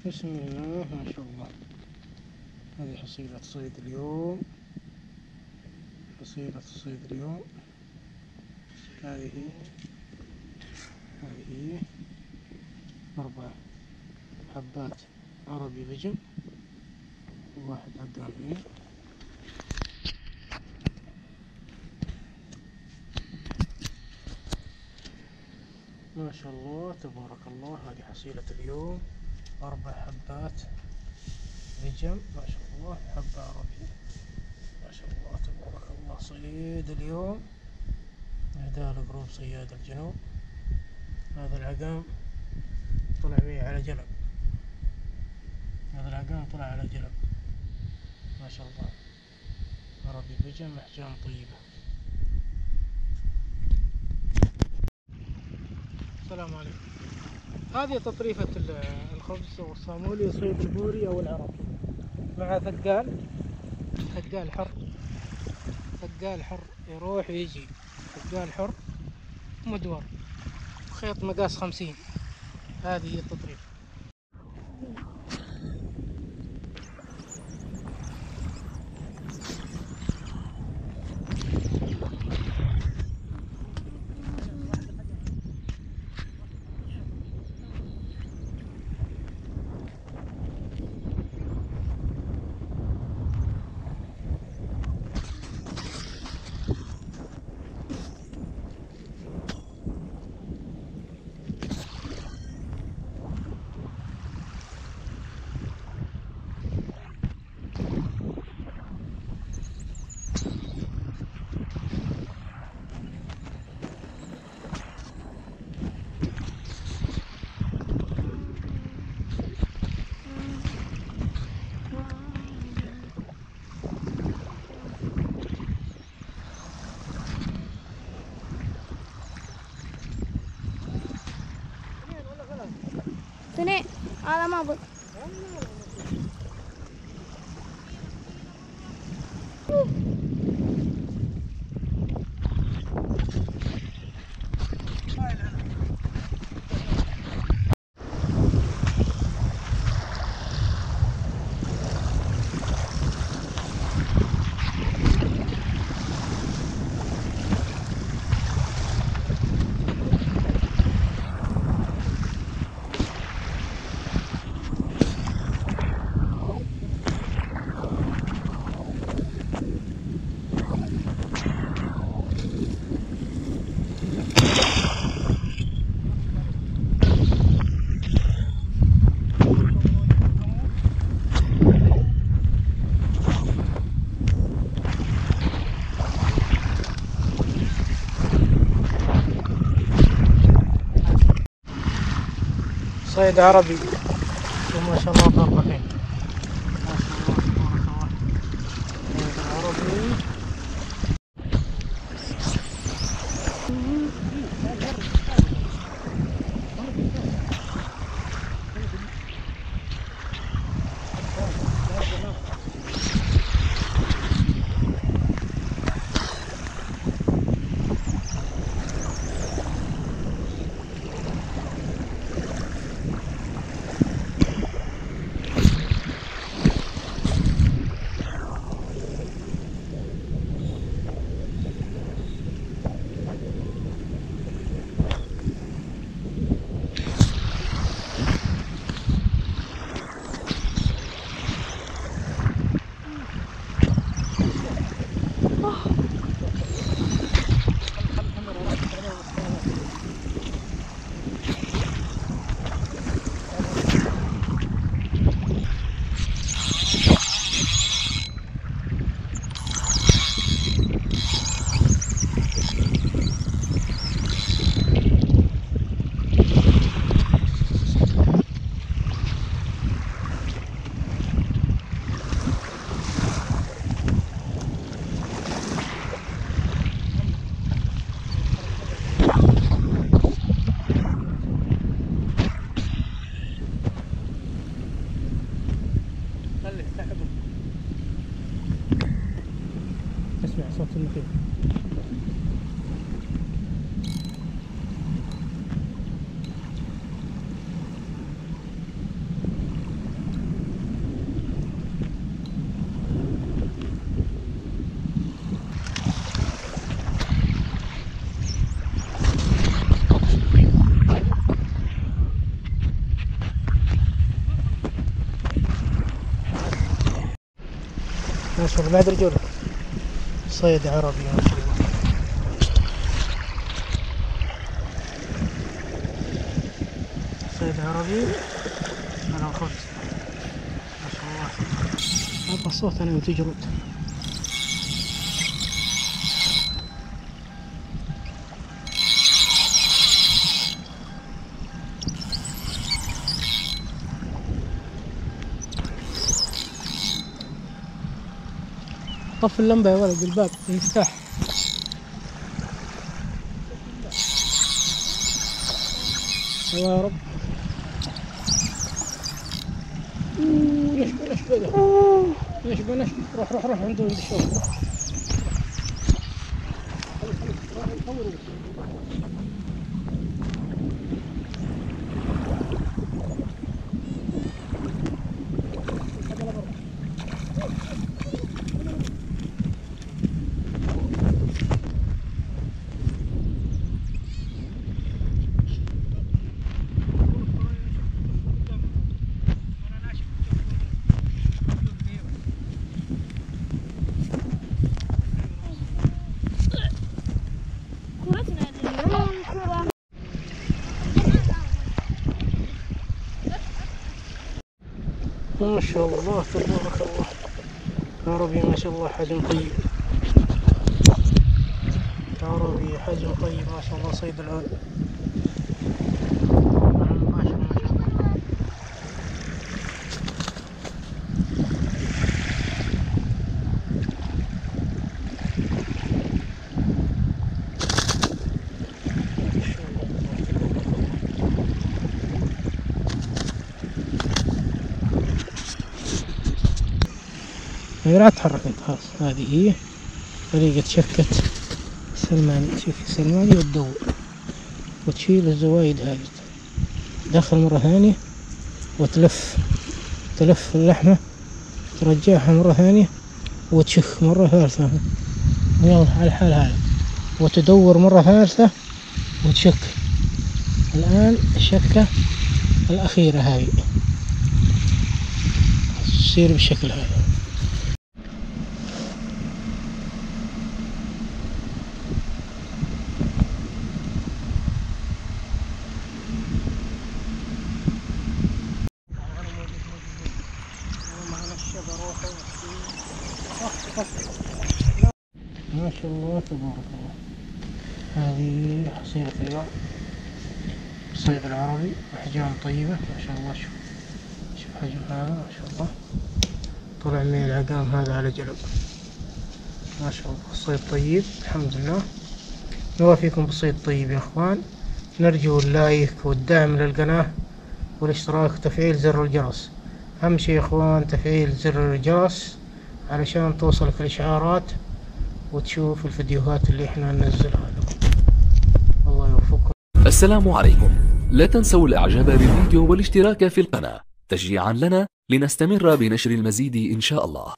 بسم الله ما شاء الله. هذه حصيلة صيد اليوم، حصيلة الصيد اليوم. هذه 4 حبات عربي فيجن، وواحد عقام هنا. ما شاء الله تبارك الله. هذه حصيلة اليوم، 4 حبات فيجن ما شاء الله، حبة عربي ما شاء الله تبارك الله. صيد اليوم إهداء لجروب صياد الجنوب. هذا العقام طلع معي على جلب، هذا العقام طلع على جلب ما شاء الله، عربي فيجن، أحجام طيبة. السلام عليكم. هذه تطريفة الخبز والصامولي، صيد البوري أو العرب، مع ثقال حر، ثقال حر يروح ويجي، ثقال حر مدور، خيط مقاس 50. هذه هي التطريف. Sini, alamak bu. صيد عربي وما شاء الله ضربتين ما شاء الله تبارك الله. صيد عربي اسمع صوت النخيل. ما شاء الله بعد رجوله صيد عربي ما شاء الله. صيد عربي على الخبز ما شاء الله. أبغى الصوت أنا تجرد. طفي اللمبة يا ولد الباب المفتاح. الله يا رب. نشبه روح عنده عند الشوق. ما شاء الله تبارك الله. عربي ما شاء الله حجم طيب. عربي حجم طيب ما شاء الله. صيد العود مباشر ما شاء الله. لا تتحرك انت خلاص. هذه هي طريقة شكة سلماني. تشكي سلماني وتدور وتشيل الزوايد هذه داخل مرة ثانية وتلف اللحمة ترجعها مرة ثانية وتشخ مرة ثالثة على الحال هذا وتدور مرة ثالثة وتشك. الآن الشكة الأخيرة هذه تصير بالشكل هذا. ما شاء الله تبارك الله. هذه حصيلة اليوم الصيد العربي أحجام طيبة ما شاء الله. شوف حجم هذا ما شاء الله. طلع من العقام هذا على جلب ما شاء الله. الصيد طيب الحمد لله. نوافيكم بالصيد طيب يا اخوان. نرجو اللايك والدعم للقناة والاشتراك وتفعيل زر الجرس. اهم شيء يا اخوان تفعيل زر الجرس علشان توصلك الاشعارات وتشوف الفيديوهات اللي احنا ننزلها لكم. الله يوفقكم. السلام عليكم. لا تنسوا الاعجاب بالفيديو والاشتراك في القناة تشجيعا لنا لنستمر بنشر المزيد ان شاء الله.